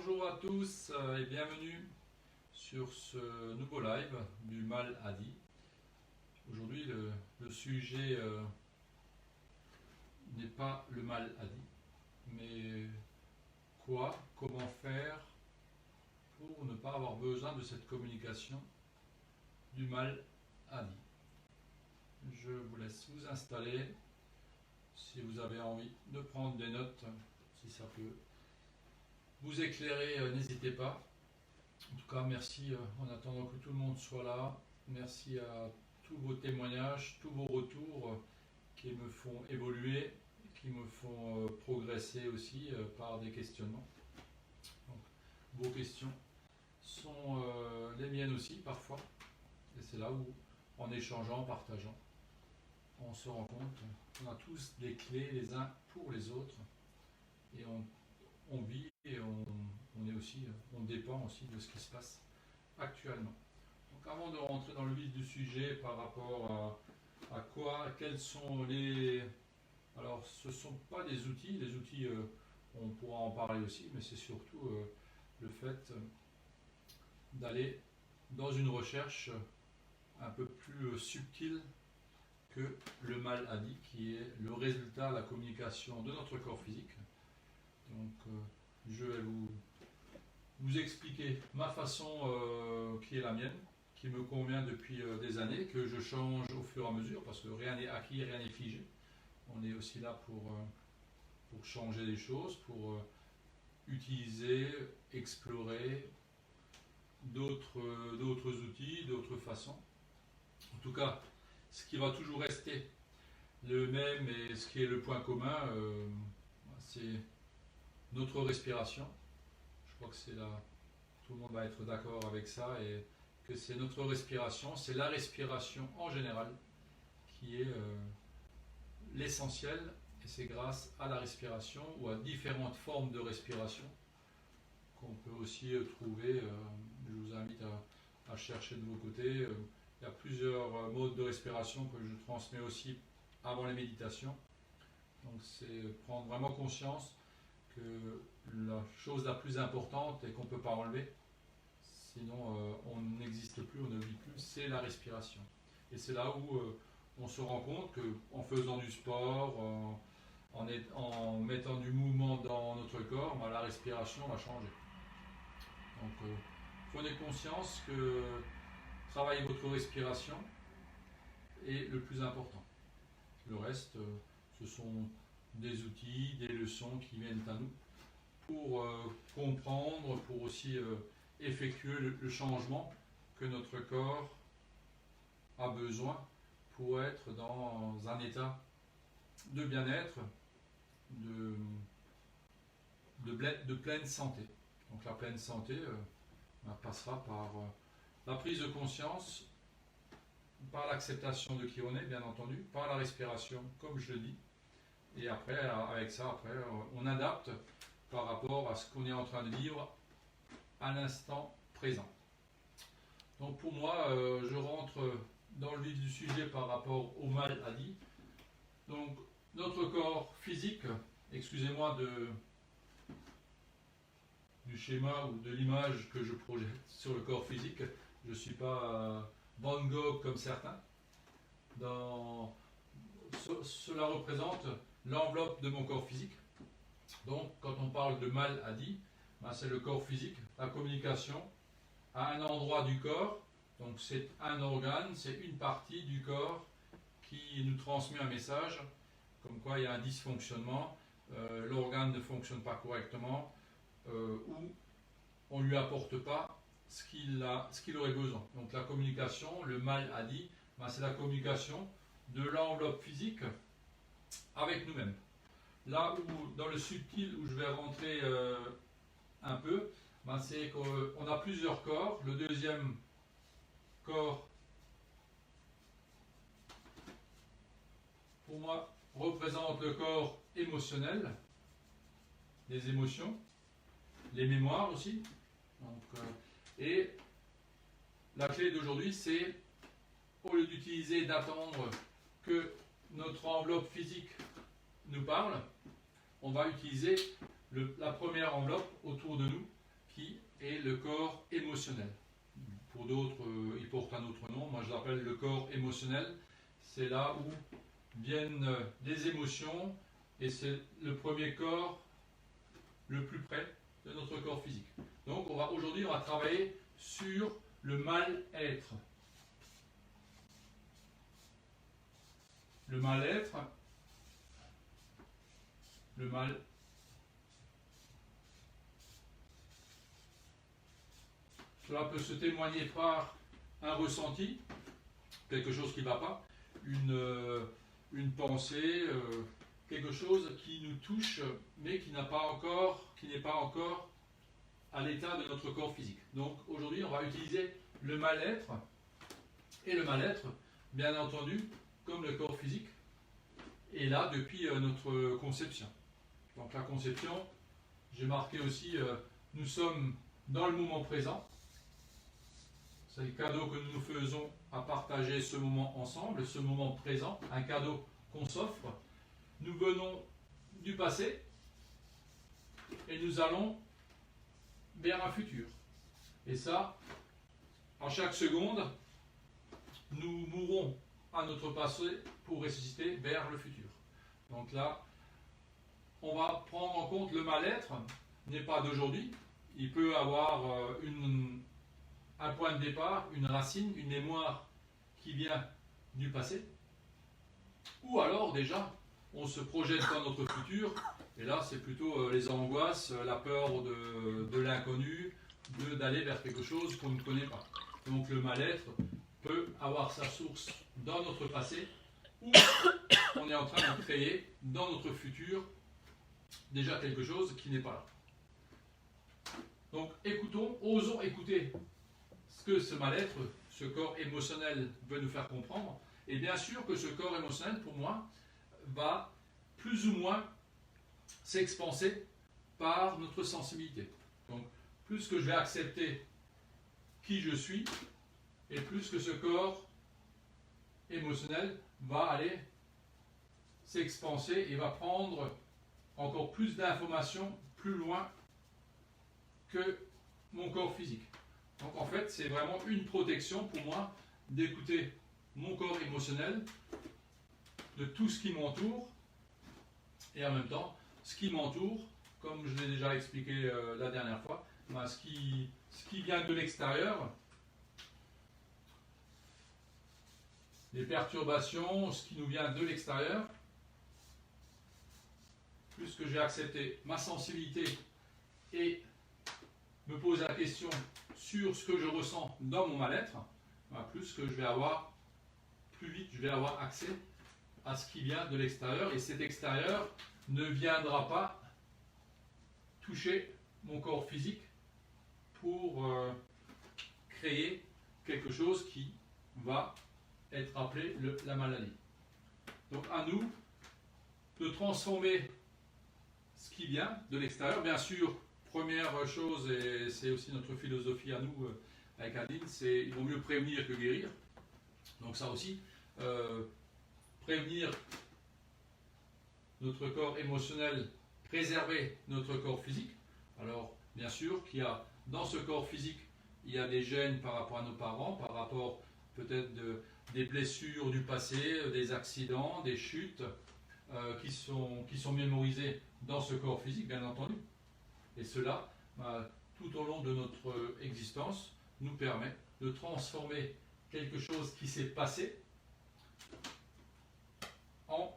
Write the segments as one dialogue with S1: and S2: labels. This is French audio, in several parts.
S1: Bonjour à tous et bienvenue sur ce nouveau live du mal à dit. Aujourd'hui le sujet n'est pas le mal à dit, mais comment faire pour ne pas avoir besoin de cette communication du mal à dit. Je vous laisse vous installer si vous avez envie de prendre des notes, si ça peut vous éclairer, n'hésitez pas. En tout cas, merci en attendant que tout le monde soit là. Merci à tous vos témoignages, tous vos retours qui me font évoluer, qui me font progresser aussi par des questionnements. Donc, vos questions sont les miennes aussi parfois. Et c'est là où, en échangeant, en partageant, on se rend compte qu'on a tous des clés les uns pour les autres. Et on vit et on dépend aussi de ce qui se passe actuellement. Donc avant de rentrer dans le vif du sujet par rapport à quels sont les... Alors ce ne sont pas des outils, les outils on pourra en parler aussi, mais c'est surtout le fait d'aller dans une recherche un peu plus subtile que le mal à dit, qui est le résultat, la communication de notre corps physique. Donc je vais vous expliquer ma façon qui est la mienne, qui me convient depuis des années, que je change au fur et à mesure, parce que rien n'est acquis, rien n'est figé. On est aussi là pour changer les choses, pour utiliser, explorer d'autres outils, d'autres façons. En tout cas, ce qui va toujours rester le même et ce qui est le point commun, c'est notre respiration. Je crois que c'est là, tout le monde va être d'accord avec ça, et que c'est notre respiration, c'est la respiration en général qui est l'essentiel, et c'est grâce à la respiration ou à différentes formes de respiration qu'on peut aussi trouver. Je vous invite à chercher de vos côtés. Il y a plusieurs modes de respiration que je transmets aussi avant les méditations. Donc c'est prendre vraiment conscience que la chose la plus importante et qu'on ne peut pas enlever, sinon on n'existe plus, on ne vit plus, c'est la respiration. Et c'est là où on se rend compte qu'en faisant du sport, en mettant du mouvement dans notre corps, la respiration va changer. Donc prenez conscience que travailler votre respiration est le plus important. Le reste, ce sont des outils, des leçons qui viennent à nous pour comprendre, pour aussi effectuer le changement que notre corps a besoin pour être dans un état de bien-être, de pleine santé. Donc la pleine santé passera par la prise de conscience, par l'acceptation de qui on est, bien entendu, par la respiration, comme je le dis. Et après, avec ça, on adapte par rapport à ce qu'on est en train de vivre à l'instant présent. Donc pour moi, je rentre dans le vif du sujet par rapport au mal à dit. Donc notre corps physique, excusez-moi du schéma ou de l'image que je projette sur le corps physique, je ne suis pas Van Gogh comme certains. Cela représente l'enveloppe de mon corps physique. Donc quand on parle de mal à dit, c'est le corps physique, la communication à un endroit du corps. Donc c'est un organe, c'est une partie du corps qui nous transmet un message, comme quoi il y a un dysfonctionnement, l'organe ne fonctionne pas correctement, ou on ne lui apporte pas ce qu'il aurait besoin. Donc la communication, le mal à dit, c'est la communication de l'enveloppe physique avec nous-mêmes. Là où, dans le subtil, où je vais rentrer un peu, c'est qu'on a plusieurs corps. Le deuxième corps, pour moi, représente le corps émotionnel, les émotions, les mémoires aussi. Donc, et la clé d'aujourd'hui, c'est, au lieu d'utiliser, d'attendre que notre enveloppe physique nous parle, on va utiliser la première enveloppe autour de nous, qui est le corps émotionnel. Pour d'autres, il porte un autre nom. Moi, je l'appelle le corps émotionnel. C'est là où viennent les émotions et c'est le premier corps le plus près de notre corps physique. Donc, aujourd'hui, on va travailler sur le mal-être. Le mal-être, le mal. Cela peut se témoigner par un ressenti, quelque chose qui ne va pas, une pensée, quelque chose qui nous touche, mais qui n'est pas encore à l'état de notre corps physique. Donc aujourd'hui, on va utiliser le mal-être, et le mal-être, bien entendu, comme le corps physique, est là depuis notre conception. Donc la conception, j'ai marqué aussi, nous sommes dans le moment présent. C'est le cadeau que nous nous faisons à partager ce moment ensemble, ce moment présent, un cadeau qu'on s'offre. Nous venons du passé et nous allons vers un futur. Et ça, en chaque seconde, nous mourrons à notre passé pour ressusciter vers le futur. Donc là, on va prendre en compte le mal-être, n'est pas d'aujourd'hui. Il peut avoir un point de départ, une racine, une mémoire qui vient du passé. Ou alors déjà, on se projette dans notre futur, et là c'est plutôt les angoisses, la peur de l'inconnu, d'aller vers quelque chose qu'on ne connaît pas. Donc le mal-être peut avoir sa source dans notre passé, ou on est en train de créer dans notre futur déjà quelque chose qui n'est pas là. Donc écoutons, osons écouter ce que ce mal-être, ce corps émotionnel veut nous faire comprendre. Et bien sûr que ce corps émotionnel, pour moi, va plus ou moins s'expanser par notre sensibilité. Donc, plus que je vais accepter qui je suis, et plus que ce corps émotionnel va aller s'expanser et va prendre encore plus d'informations plus loin que mon corps physique. Donc en fait, c'est vraiment une protection pour moi d'écouter mon corps émotionnel, de tout ce qui m'entoure, et en même temps, ce qui m'entoure, comme je l'ai déjà expliqué la dernière fois, ce qui vient de l'extérieur, les perturbations, ce qui nous vient de l'extérieur, plus que j'ai accepté ma sensibilité et me pose la question sur ce que je ressens dans mon mal-être, plus que je vais avoir, plus vite je vais avoir accès à ce qui vient de l'extérieur, et cet extérieur ne viendra pas toucher mon corps physique pour créer quelque chose qui va être appelé la maladie. Donc à nous de transformer ce qui vient de l'extérieur. Bien sûr, première chose, et c'est aussi notre philosophie à nous avec Adeline, c'est il vaut mieux prévenir que guérir. Donc ça aussi, prévenir notre corps émotionnel, préserver notre corps physique. Alors, bien sûr qu'il y a dans ce corps physique, il y a des gènes par rapport à nos parents, par rapport peut-être des blessures du passé, des accidents, des chutes qui sont mémorisés dans ce corps physique, bien entendu. Et cela, tout au long de notre existence, nous permet de transformer quelque chose qui s'est passé en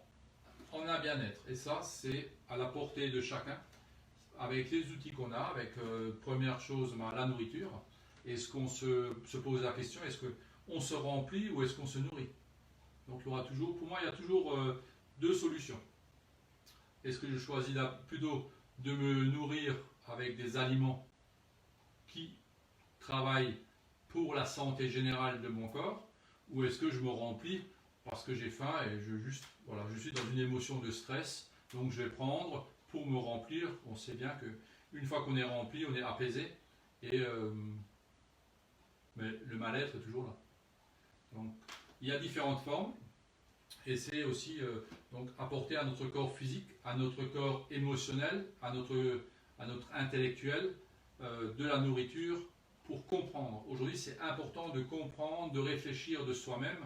S1: un bien-être. Et ça, c'est à la portée de chacun, avec les outils qu'on a, avec première chose, la nourriture. Est-ce qu'on se pose la question, est-ce qu'on se remplit ou est-ce qu'on se nourrit? Donc il y aura toujours, pour moi, il y a toujours deux solutions. Est-ce que je choisis plutôt de me nourrir avec des aliments qui travaillent pour la santé générale de mon corps, ou est-ce que je me remplis parce que j'ai faim et je suis dans une émotion de stress, donc je vais prendre pour me remplir. On sait bien qu'une fois qu'on est rempli, on est apaisé, mais le mal-être est toujours là. Donc il y a différentes formes, et c'est aussi donc apporter à notre corps physique, à notre corps émotionnel, à notre intellectuel, de la nourriture pour comprendre. Aujourd'hui, c'est important de comprendre, de réfléchir de soi-même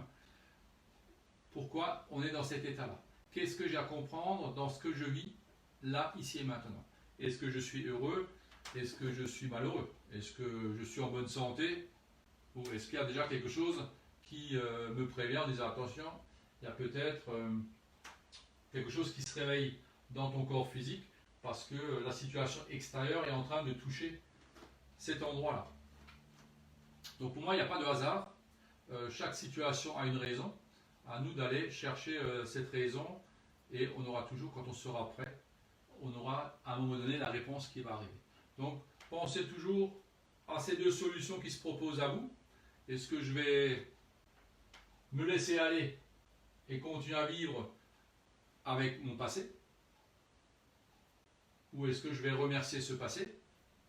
S1: pourquoi on est dans cet état-là. Qu'est-ce que j'ai à comprendre dans ce que je vis là, ici et maintenant? Est-ce que je suis heureux? Est-ce que je suis malheureux? Est-ce que je suis en bonne santé? Ou est-ce qu'il y a déjà quelque chose qui me prévient en disant attention, il y a peut-être quelque chose qui se réveille dans ton corps physique parce que la situation extérieure est en train de toucher cet endroit-là. Donc pour moi, il n'y a pas de hasard. Chaque situation a une raison. À nous d'aller chercher cette raison et on aura toujours, quand on sera prêt, on aura à un moment donné la réponse qui va arriver. Donc pensez toujours à ces deux solutions qui se proposent à vous. Est-ce que je vais me laisser aller et continuer à vivre avec mon passé? Ou est-ce que je vais remercier ce passé?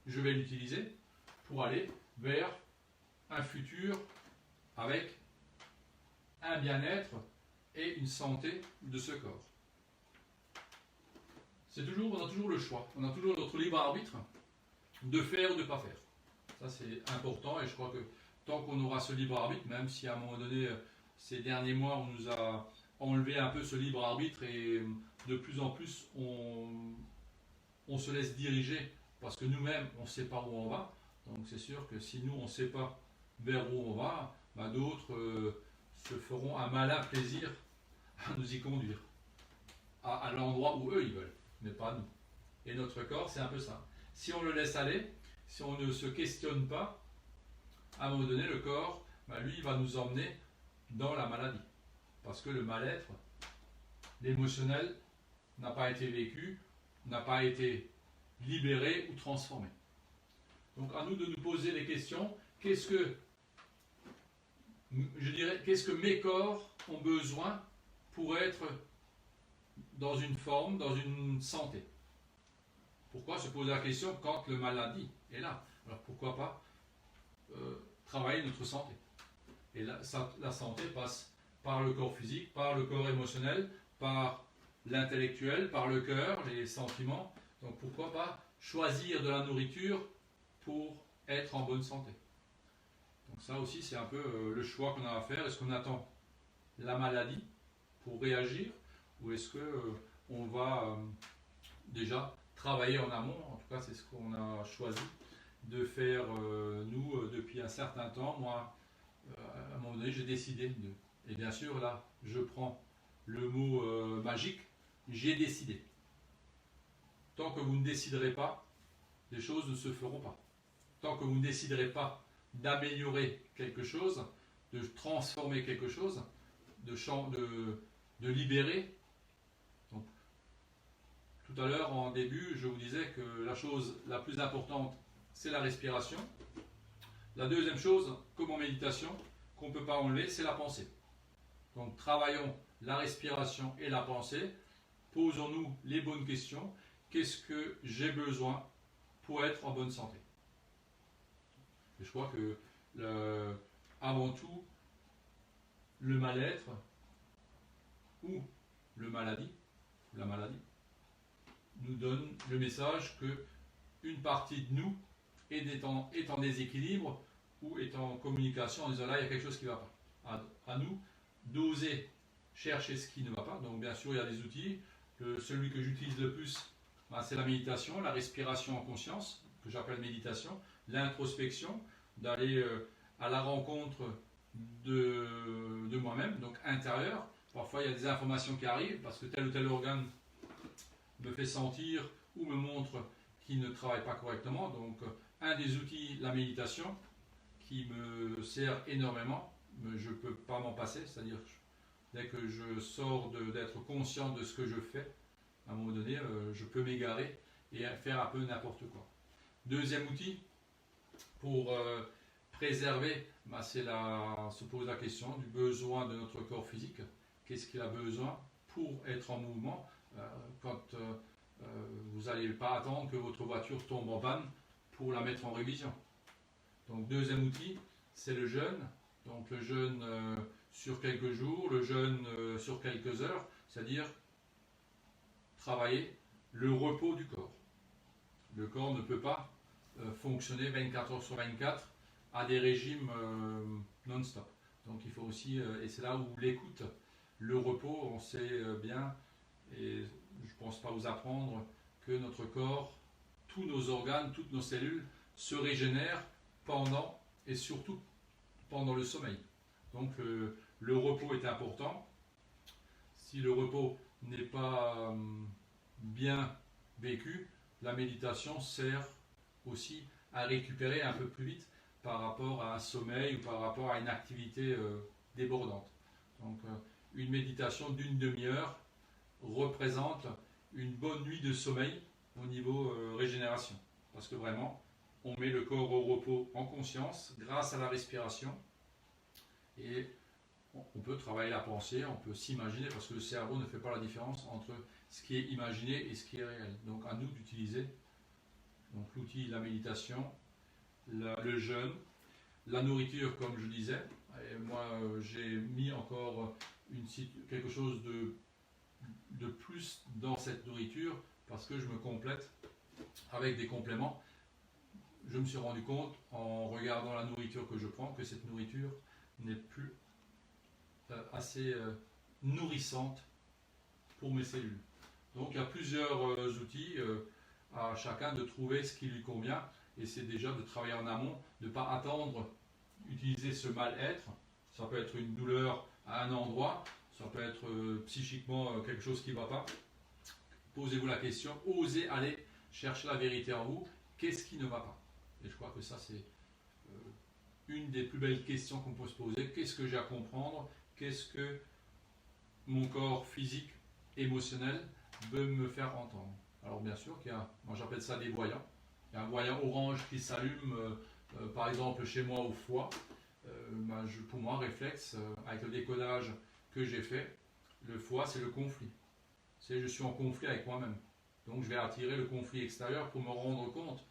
S1: Je vais l'utiliser pour aller vers un futur avec un bien-être et une santé de ce corps. On a toujours le choix, on a toujours notre libre arbitre de faire ou de ne pas faire. Ça c'est important et je crois que tant qu'on aura ce libre arbitre, même si à un moment donné, ces derniers mois, on nous a enlevé un peu ce libre arbitre et de plus en plus on se laisse diriger parce que nous-mêmes on ne sait pas où on va. Donc c'est sûr que si nous on ne sait pas vers où on va, d'autres se feront un malin plaisir à nous y conduire, à l'endroit où eux ils veulent, mais pas nous. Et notre corps, c'est un peu ça. Si on le laisse aller, si on ne se questionne pas, à un moment donné, le corps, lui, il va nous emmener dans la maladie. Parce que le mal-être, l'émotionnel, n'a pas été vécu, n'a pas été libéré ou transformé. Donc à nous de nous poser les questions, qu'est-ce que mes corps ont besoin pour être dans une forme, dans une santé? Pourquoi se poser la question quand le maladie est là? Alors pourquoi pas travailler notre santé? Et la santé passe par le corps physique, par le corps émotionnel, par l'intellectuel, par le cœur, les sentiments. Donc pourquoi pas choisir de la nourriture pour être en bonne santé? Donc ça aussi c'est un peu le choix qu'on a à faire. Est-ce qu'on attend la maladie pour réagir ou est-ce qu'on va déjà travailler en amont? En tout cas c'est ce qu'on a choisi de faire nous depuis un certain temps. Moi à un moment donné j'ai décidé de... Et bien sûr là je prends le mot magique, j'ai décidé. Tant que vous ne déciderez pas, les choses ne se feront pas. Tant que vous ne déciderez pas d'améliorer quelque chose, de transformer quelque chose, de libérer. Donc, tout à l'heure, en début, je vous disais que la chose la plus importante, c'est la respiration. La deuxième chose, comme en méditation, qu'on ne peut pas enlever, c'est la pensée. Donc, travaillons la respiration et la pensée. Posons-nous les bonnes questions. Qu'est-ce que j'ai besoin pour être en bonne santé? Et je crois que, avant tout, le mal-être ou la maladie, nous donne le message que une partie de nous est en déséquilibre ou est en communication en disant là il y a quelque chose qui ne va pas. À nous d'oser chercher ce qui ne va pas. Donc bien sûr il y a des outils. Celui que j'utilise le plus, c'est la méditation, la respiration en conscience, que j'appelle méditation, l'introspection, d'aller à la rencontre de moi-même, donc intérieur. Parfois il y a des informations qui arrivent parce que tel ou tel organe me fait sentir ou me montre qu'il ne travaille pas correctement. Donc un des outils, la méditation, qui me sert énormément, mais je ne peux pas m'en passer, c'est-à-dire dès que je sors d'être conscient de ce que je fais, à un moment donné, je peux m'égarer et faire un peu n'importe quoi. Deuxième outil, pour préserver, c'est se poser la question du besoin de notre corps physique. Qu'est-ce qu'il a besoin pour être en mouvement quand vous n'allez pas attendre que votre voiture tombe en panne pour la mettre en révision. Donc deuxième outil, c'est le jeûne. Donc le jeûne sur quelques jours, le jeûne sur quelques heures, c'est-à-dire travailler le repos du corps. Le corps ne peut pas fonctionner 24 heures sur 24 à des régimes non-stop. Donc il faut aussi, et c'est là où l'écoute, le repos, on sait bien, et je ne pense pas vous apprendre, que notre corps, tous nos organes, toutes nos cellules se régénèrent pendant et surtout pendant le sommeil. Donc le repos est important. Si le repos n'est pas bien vécu, la méditation sert aussi à récupérer un peu plus vite par rapport à un sommeil ou par rapport à une activité débordante. Donc une méditation d'une demi-heure représente une bonne nuit de sommeil au niveau régénération. Parce que vraiment, on met le corps au repos en conscience grâce à la respiration et on peut travailler la pensée, on peut s'imaginer parce que le cerveau ne fait pas la différence entre ce qui est imaginé et ce qui est réel. Donc à nous d'utiliser l'outil, la méditation, le jeûne, la nourriture comme je disais. Et moi j'ai mis encore quelque chose de plus dans cette nourriture parce que je me complète avec des compléments. Je me suis rendu compte en regardant la nourriture que je prends que cette nourriture n'est plus assez nourrissante pour mes cellules. Donc il y a plusieurs outils à chacun de trouver ce qui lui convient et c'est déjà de travailler en amont, de ne pas attendre utiliser ce mal-être. Ça peut être une douleur à un endroit, ça peut être psychiquement quelque chose qui ne va pas. Posez-vous la question, osez aller chercher la vérité en vous, qu'est-ce qui ne va pas? Et je crois que ça c'est une des plus belles questions qu'on peut se poser, qu'est-ce que j'ai à comprendre? Qu'est-ce que mon corps physique, émotionnel veut me faire entendre? Alors bien sûr, moi j'appelle ça des voyants. Il y a un voyant orange qui s'allume, par exemple chez moi au foie. Pour moi, réflexe, avec le décodage que j'ai fait, le foie c'est le conflit. Je suis en conflit avec moi-même. Donc je vais attirer le conflit extérieur pour me rendre compte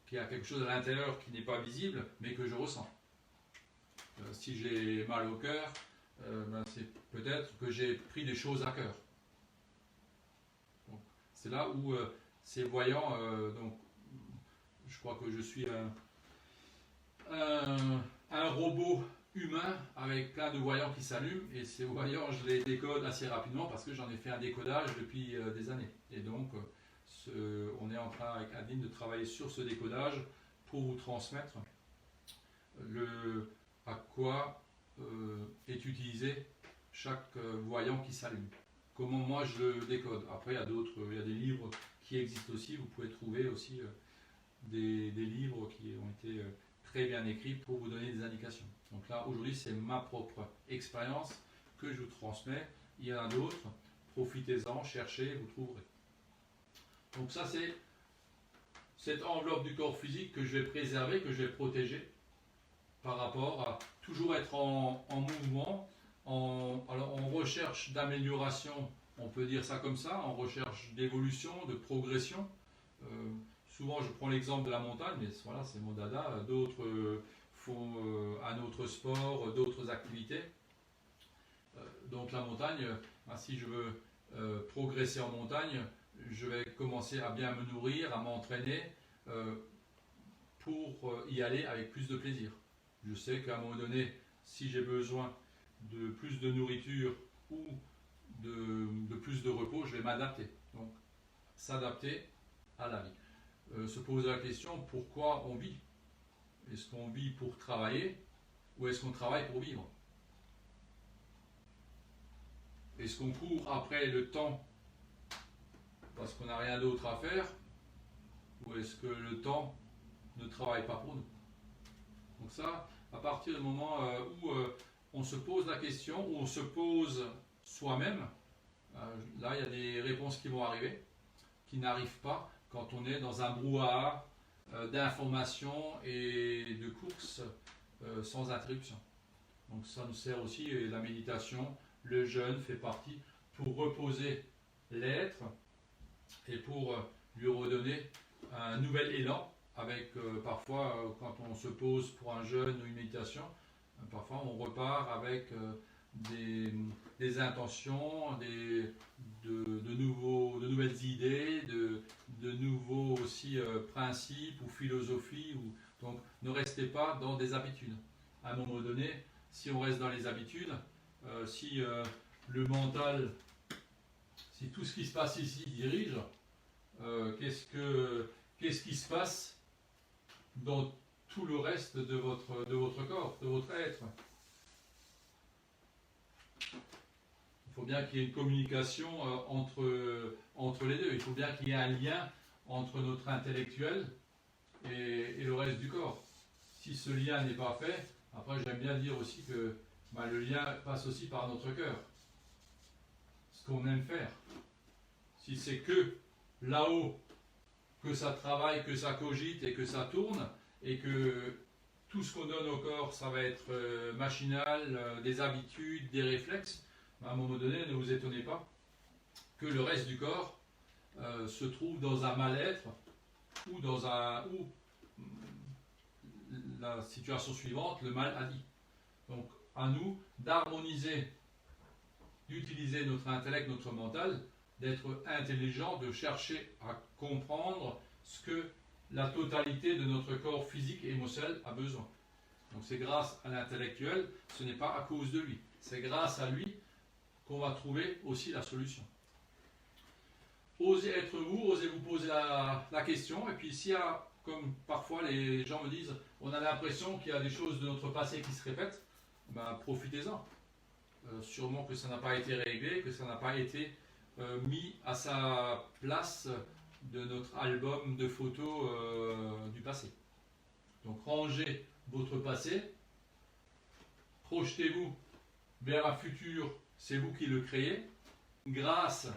S1: qu'il y a quelque chose à l'intérieur qui n'est pas visible, mais que je ressens. Si j'ai mal au cœur, c'est peut-être que j'ai pris des choses à cœur. C'est là où ces voyants, donc je crois que je suis un robot humain avec plein de voyants qui s'allument et ces voyants je les décode assez rapidement parce que j'en ai fait un décodage depuis des années. Et donc on est en train avec Adine de travailler sur ce décodage pour vous transmettre à quoi est utilisé chaque voyant qui s'allume. Comment moi je le décode. Après il y a des livres qui existent aussi, vous pouvez trouver aussi des livres qui ont été très bien écrits pour vous donner des indications. Donc là aujourd'hui c'est ma propre expérience que je vous transmets, il y en a d'autres, profitez-en, cherchez, vous trouverez. Donc ça c'est cette enveloppe du corps physique que je vais préserver, que je vais protéger par rapport à toujours être en mouvement, en recherche d'amélioration, on peut dire ça comme ça, en recherche d'évolution, de progression. Souvent je prends l'exemple de la montagne, mais voilà, c'est mon dada, d'autres font un autre sport, d'autres activités. Donc la montagne, si je veux progresser en montagne, je vais commencer à bien me nourrir, à m'entraîner pour y aller avec plus de plaisir. Je sais qu'à un moment donné, si j'ai besoin de plus de nourriture ou de plus de repos, je vais m'adapter. Donc, s'adapter à la vie. Se poser la question, pourquoi on vit? Est-ce qu'on vit pour travailler ou est-ce qu'on travaille pour vivre? Est-ce qu'on court après le temps parce qu'on n'a rien d'autre à faire ou est-ce que le temps ne travaille pas pour nous? Donc ça, à partir du moment où on se pose la question, où on se pose soi-même, là il y a des réponses qui vont arriver, qui n'arrivent pas quand on est dans un brouhaha d'informations et de courses sans interruption. Donc ça nous sert aussi, et la méditation, le jeûne fait partie pour reposer l'être et pour lui redonner un nouvel élan. Avec parfois quand on se pose pour un jeûne ou une méditation, parfois on repart avec des intentions, de nouvelles idées, de nouveaux aussi principes ou philosophies. Donc ne restez pas dans des habitudes. À un moment donné, si on reste dans les habitudes, si le mental, si tout ce qui se passe ici dirige, qu'est-ce qui se passe dans tout le reste de votre corps, de votre être? Il faut bien qu'il y ait une communication entre les deux. Il faut bien qu'il y ait un lien entre notre intellectuel et le reste du corps. Si ce lien n'est pas fait, après j'aime bien dire aussi que le lien passe aussi par notre cœur. Ce qu'on aime faire. Si c'est que là-haut, que ça travaille, que ça cogite et que ça tourne, et que tout ce qu'on donne au corps, ça va être machinal, des habitudes, des réflexes, à un moment donné, ne vous étonnez pas que le reste du corps se trouve dans un mal-être ou la situation suivante, le mal-dit. Donc, à nous d'harmoniser, d'utiliser notre intellect, notre mental, d'être intelligent, de chercher à comprendre ce que la totalité de notre corps physique et émotionnel a besoin. Donc c'est grâce à l'intellectuel, ce n'est pas à cause de lui. C'est grâce à lui qu'on va trouver aussi la solution. Osez être vous, osez vous poser la question, et puis s'il y a, comme parfois les gens me disent, on a l'impression qu'il y a des choses de notre passé qui se répètent, profitez-en. Sûrement que ça n'a pas été réglé, que ça n'a pas été mis à sa place de notre album de photos du passé. Donc rangez votre passé, projetez-vous vers un futur, c'est vous qui le créez, grâce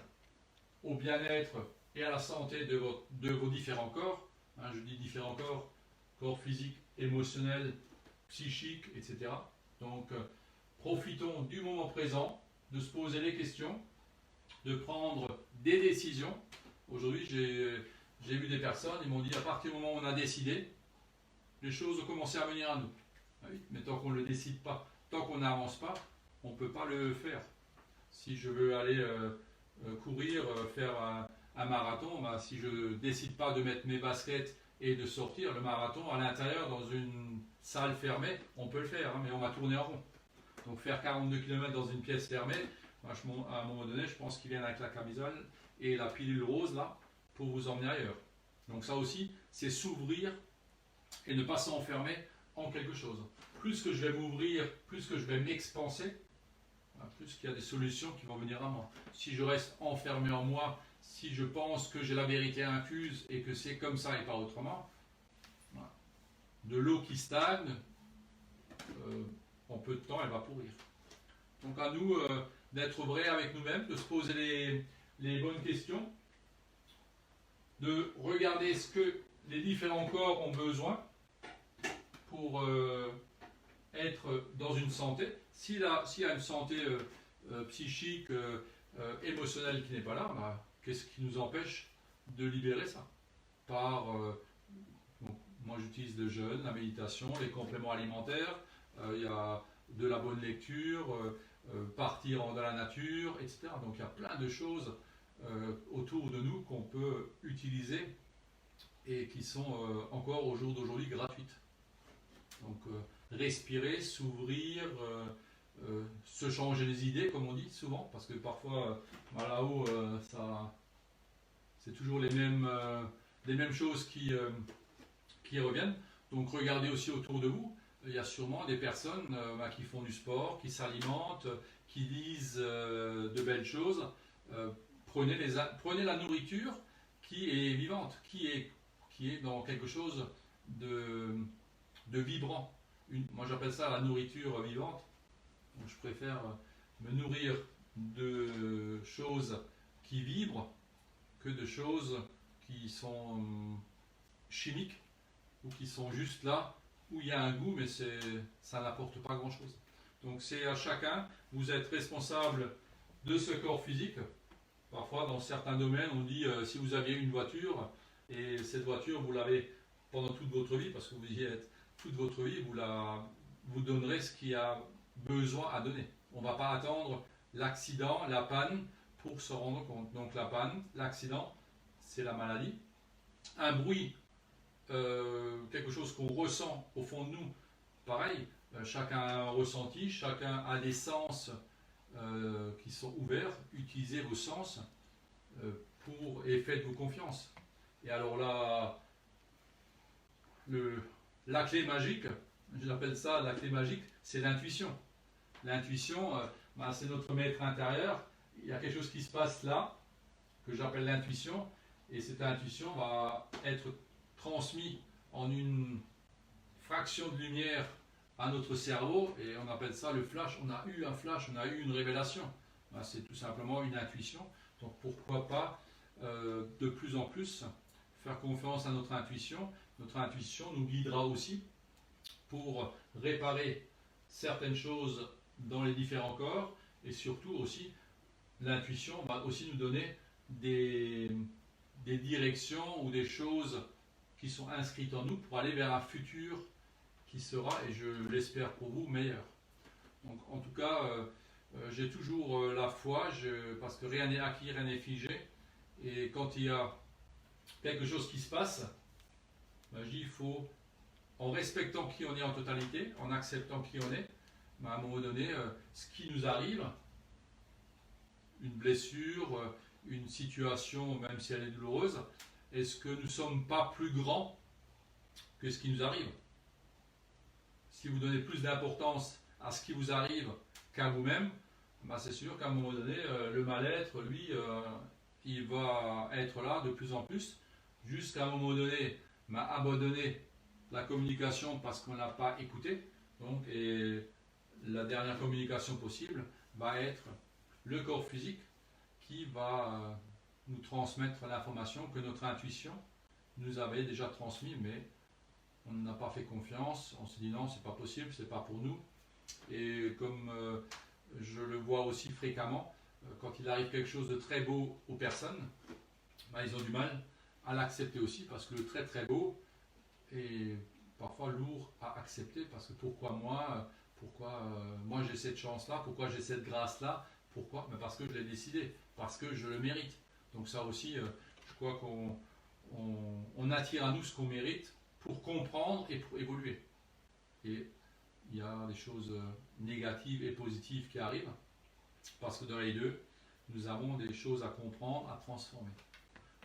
S1: au bien-être et à la santé de vos différents corps. Je dis différents corps, corps physique, émotionnel, psychique, etc. Donc profitons du moment présent, de se poser les questions, de prendre des décisions. Aujourd'hui, j'ai vu des personnes, ils m'ont dit à partir du moment où on a décidé, les choses ont commencé à venir à nous. Ah oui, mais tant qu'on ne le décide pas, tant qu'on n'avance pas, on ne peut pas le faire. Si je veux aller courir, faire un marathon, si je ne décide pas de mettre mes baskets et de sortir, le marathon à l'intérieur dans une salle fermée, on peut le faire, mais on va tourner en rond. Donc faire 42 km dans une pièce fermée, à un moment donné, je pense qu'ils viennent avec la camisole et la pilule rose là pour vous emmener ailleurs. Donc ça aussi, c'est s'ouvrir et ne pas s'enfermer en quelque chose. Plus que je vais m'ouvrir, plus que je vais m'expanser, plus qu'il y a des solutions qui vont venir à moi. Si je reste enfermé en moi, si je pense que j'ai la vérité infuse et que c'est comme ça et pas autrement, de l'eau qui stagne, en peu de temps, elle va pourrir. Donc à nous d'être vrais avec nous-mêmes, de se poser les bonnes questions, de regarder ce que les différents corps ont besoin pour être dans une santé. S'il y a une santé psychique, émotionnelle qui n'est pas là, qu'est-ce qui nous empêche de libérer ça? Moi j'utilise le jeûne, la méditation, les compléments alimentaires, il y a de la bonne lecture, partir dans la nature, etc. Donc il y a plein de choses autour de nous qu'on peut utiliser et qui sont encore au jour d'aujourd'hui gratuites. Donc respirer, s'ouvrir, se changer les idées, comme on dit souvent, parce que parfois là-haut, c'est toujours les mêmes choses qui reviennent. Donc regardez aussi autour de vous. Il y a sûrement des personnes qui font du sport, qui s'alimentent, qui lisent de belles choses. Prenez la nourriture qui est vivante, qui est dans quelque chose de vibrant. Moi j'appelle ça la nourriture vivante. Donc, je préfère me nourrir de choses qui vibrent que de choses qui sont chimiques ou qui sont juste là, où il y a un goût, mais ça n'apporte pas grand-chose. Donc c'est à chacun, vous êtes responsable de ce corps physique. Parfois, dans certains domaines, on dit si vous aviez une voiture, et cette voiture, vous l'avez pendant toute votre vie, parce que vous y êtes toute votre vie, vous donnerez ce qu'il y a besoin à donner. On ne va pas attendre l'accident, la panne, pour se rendre compte. Donc la panne, l'accident, c'est la maladie. Un bruit quelque chose qu'on ressent au fond de nous. Pareil, chacun a un ressenti, chacun a des sens qui sont ouverts. Utilisez vos sens et faites-vous confiance. Et alors là, la clé magique, j'appelle ça la clé magique, c'est l'intuition. L'intuition, c'est notre maître intérieur. Il y a quelque chose qui se passe là, que j'appelle l'intuition, et cette intuition va être transmise en une fraction de lumière à notre cerveau, et on appelle ça le flash. On a eu un flash, on a eu une révélation. C'est tout simplement une intuition. Donc pourquoi pas de plus en plus faire confiance à notre intuition. Notre intuition nous guidera aussi pour réparer certaines choses dans les différents corps, et surtout aussi l'intuition va aussi nous donner des directions ou des choses qui sont inscrites en nous pour aller vers un futur qui sera, et je l'espère pour vous, meilleur. Donc en tout cas, j'ai toujours la foi, parce que rien n'est acquis, rien n'est figé, et quand il y a quelque chose qui se passe, je dis il faut, en respectant qui on est en totalité, en acceptant qui on est, à un moment donné, ce qui nous arrive, une blessure, une situation, même si elle est douloureuse, est-ce que nous ne sommes pas plus grands que ce qui nous arrive? Si vous donnez plus d'importance à ce qui vous arrive qu'à vous-même, c'est sûr qu'à un moment donné, le mal-être, lui, il va être là de plus en plus, jusqu'à un moment donné, abandonner la communication parce qu'on n'a pas écouté. Donc, et la dernière communication possible va être le corps physique qui va nous transmettre l'information que notre intuition nous avait déjà transmise, mais on n'a pas fait confiance, on s'est dit non, c'est pas possible, c'est pas pour nous. Et comme je le vois aussi fréquemment, quand il arrive quelque chose de très beau aux personnes, ils ont du mal à l'accepter aussi, parce que le très très beau est parfois lourd à accepter, parce que pourquoi moi j'ai cette chance-là, pourquoi j'ai cette grâce-là, pourquoi? Parce que je l'ai décidé, parce que je le mérite. Donc ça aussi, je crois qu'on attire à nous ce qu'on mérite pour comprendre et pour évoluer. Et il y a des choses négatives et positives qui arrivent, parce que dans les deux, nous avons des choses à comprendre, à transformer.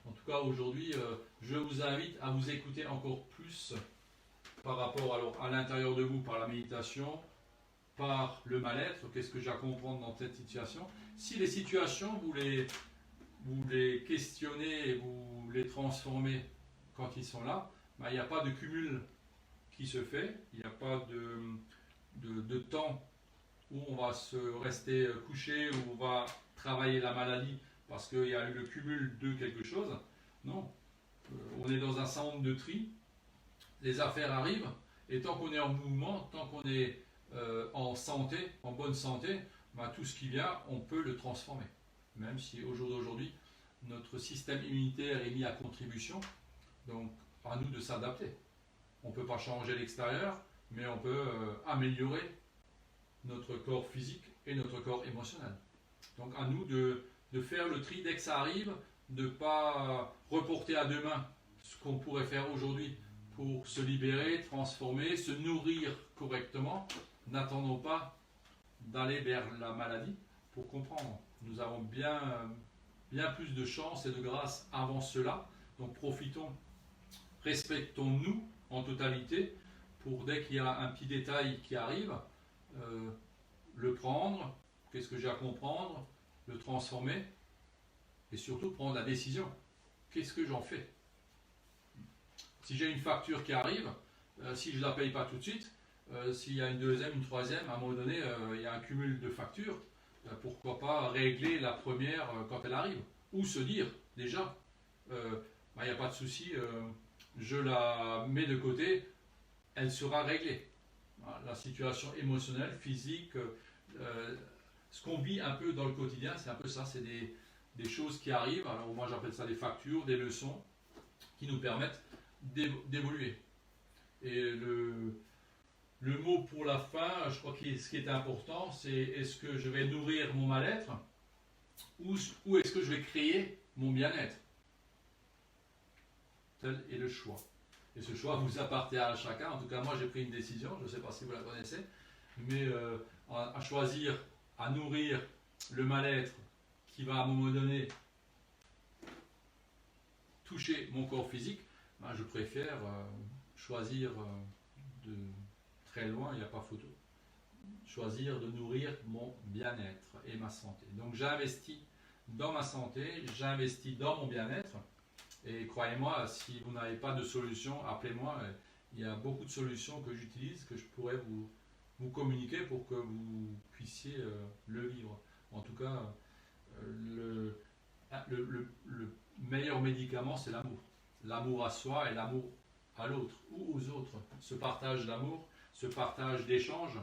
S1: En tout cas, aujourd'hui, je vous invite à vous écouter encore plus par rapport à l'intérieur de vous, par la méditation, par le mal-être, qu'est-ce que j'ai à comprendre dans cette situation. Si les situations, vous les questionnez et vous les transformez quand ils sont là, il n'y a pas de cumul qui se fait, il n'y a pas de temps où on va se rester couché, où on va travailler la maladie parce qu'il y a eu le cumul de quelque chose. Non, on est dans un centre de tri, les affaires arrivent, et tant qu'on est en mouvement, tant qu'on est en santé, en bonne santé, tout ce qui vient, on peut le transformer. Même si au jour d'aujourd'hui, notre système immunitaire est mis à contribution, donc à nous de s'adapter. On ne peut pas changer l'extérieur, mais on peut améliorer notre corps physique et notre corps émotionnel. Donc à nous de faire le tri dès que ça arrive, de ne pas reporter à demain ce qu'on pourrait faire aujourd'hui pour se libérer, transformer, se nourrir correctement. N'attendons pas d'aller vers la maladie pour comprendre. Nous avons bien plus de chance et de grâce avant cela. Donc profitons, respectons-nous en totalité pour dès qu'il y a un petit détail qui arrive, le prendre, qu'est-ce que j'ai à comprendre, le transformer et surtout prendre la décision. Qu'est-ce que j'en fais? Si j'ai une facture qui arrive, si je ne la paye pas tout de suite, s'il y a une deuxième, une troisième, à un moment donné, il y a un cumul de factures, pourquoi pas régler la première quand elle arrive? Ou se dire, déjà, il n'y a pas de souci, je la mets de côté, elle sera réglée. Voilà, la situation émotionnelle, physique, ce qu'on vit un peu dans le quotidien, c'est un peu ça, c'est des choses qui arrivent. Alors moi j'appelle ça des factures, des leçons qui nous permettent d'évoluer. Et le mot pour la fin, je crois que ce qui est important, c'est est-ce que je vais nourrir mon mal-être ou est-ce que je vais créer mon bien-être? Tel est le choix. Et ce choix vous appartient à chacun. En tout cas, moi j'ai pris une décision, je ne sais pas si vous la connaissez, mais à choisir, à nourrir le mal-être qui va à un moment donné toucher mon corps physique, ben, je préfère choisir de très loin, il n'y a pas photo, choisir de nourrir mon bien-être et ma santé. Donc j'investis dans ma santé, j'investis dans mon bien-être. Et croyez-moi, si vous n'avez pas de solution, appelez-moi. Il y a beaucoup de solutions que j'utilise, que je pourrais vous communiquer pour que vous puissiez le vivre. En tout cas, le meilleur médicament, c'est l'amour. L'amour à soi et l'amour à l'autre ou aux autres. Ce partage d'amour, ce partage d'échange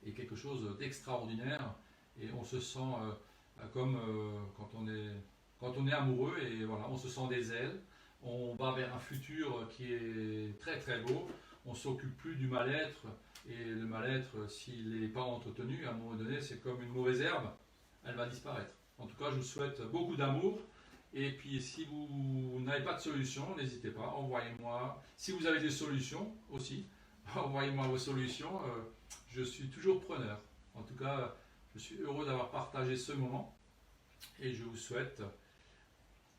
S1: est quelque chose d'extraordinaire et on se sent comme quand on est amoureux et voilà, on se sent des ailes, on va vers un futur qui est très très beau, on s'occupe plus du mal-être et le mal-être, s'il n'est pas entretenu, à un moment donné, c'est comme une mauvaise herbe, elle va disparaître. En tout cas, je vous souhaite beaucoup d'amour. Et puis, si vous n'avez pas de solution, n'hésitez pas, envoyez-moi. Si vous avez des solutions aussi, envoyez-moi vos solutions. Je suis toujours preneur. En tout cas, je suis heureux d'avoir partagé ce moment. Et je vous souhaite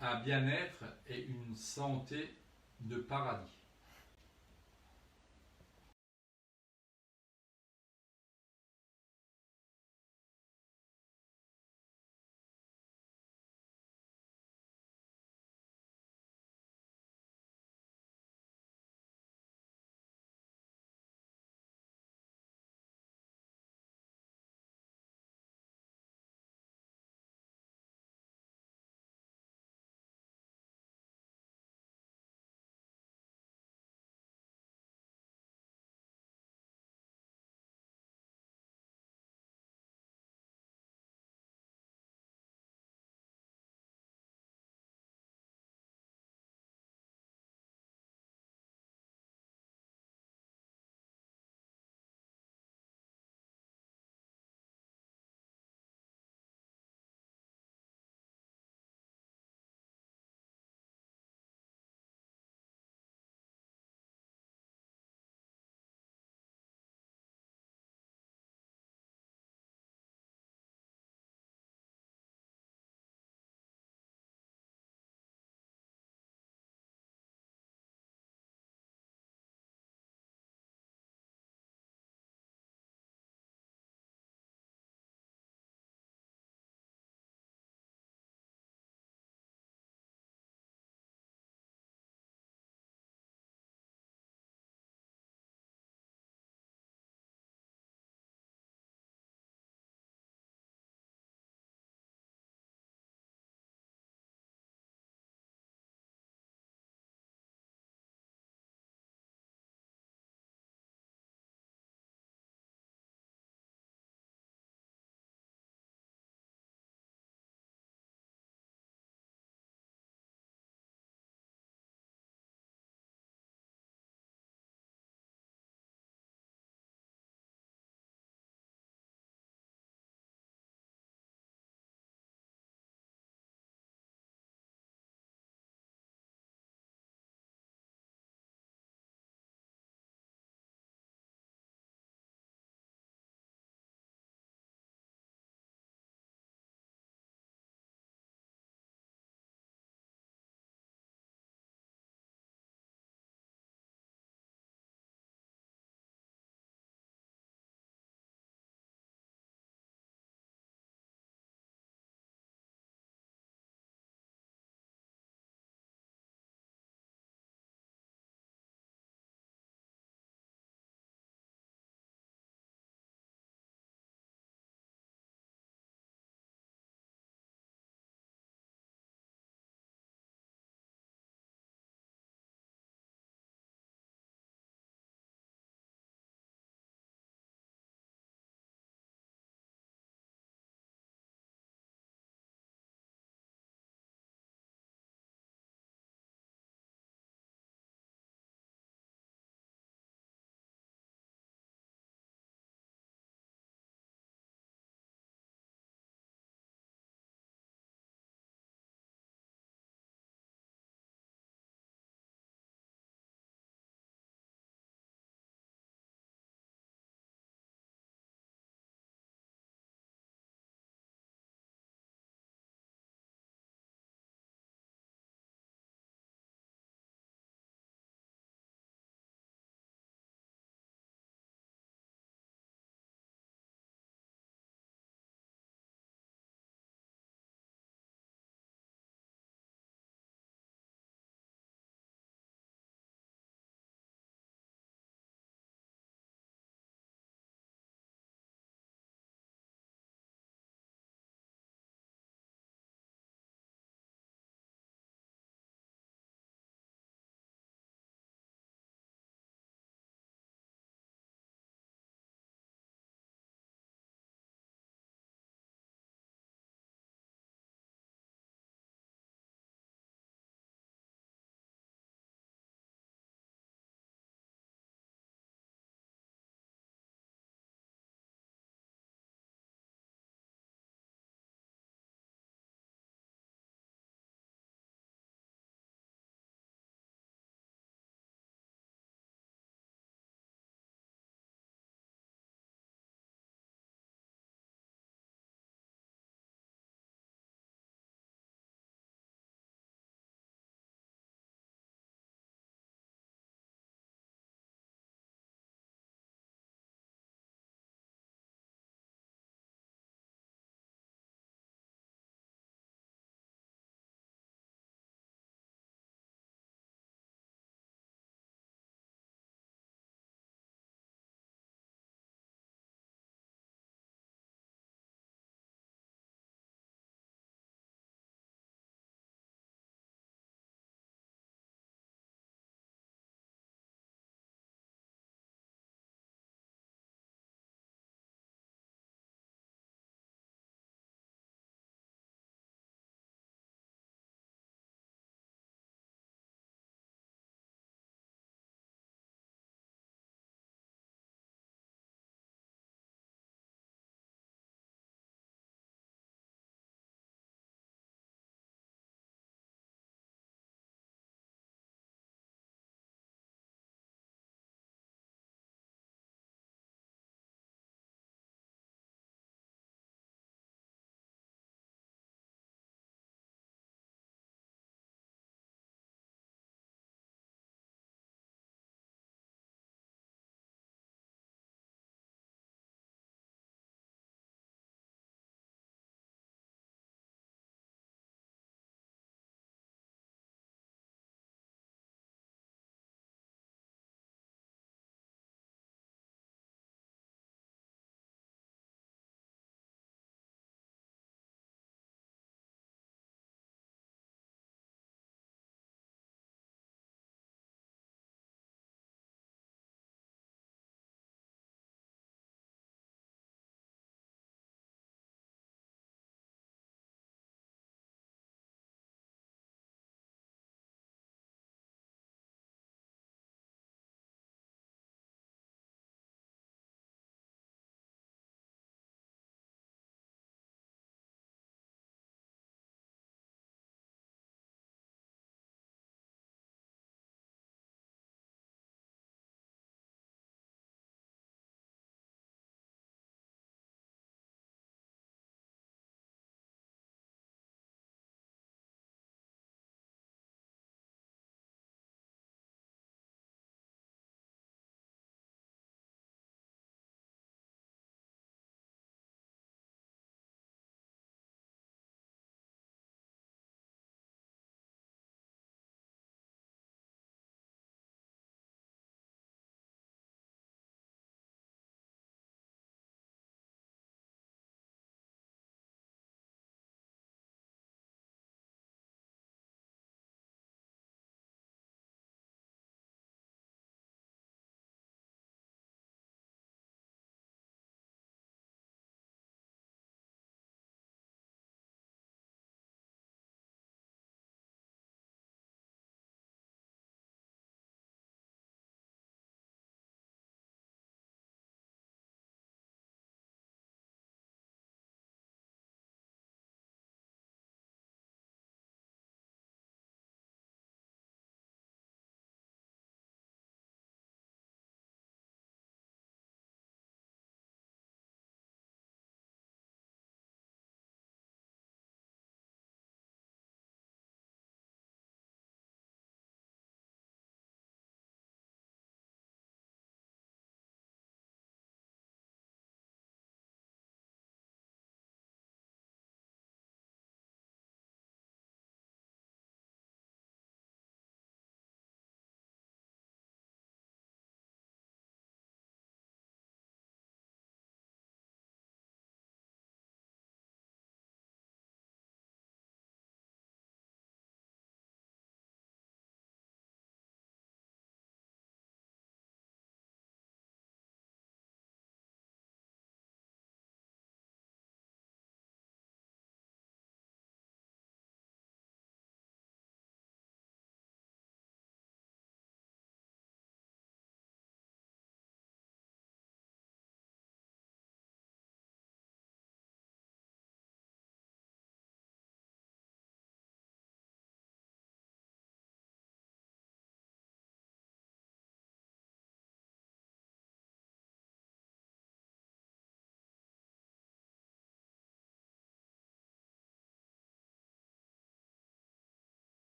S1: un bien-être et une santé de paradis.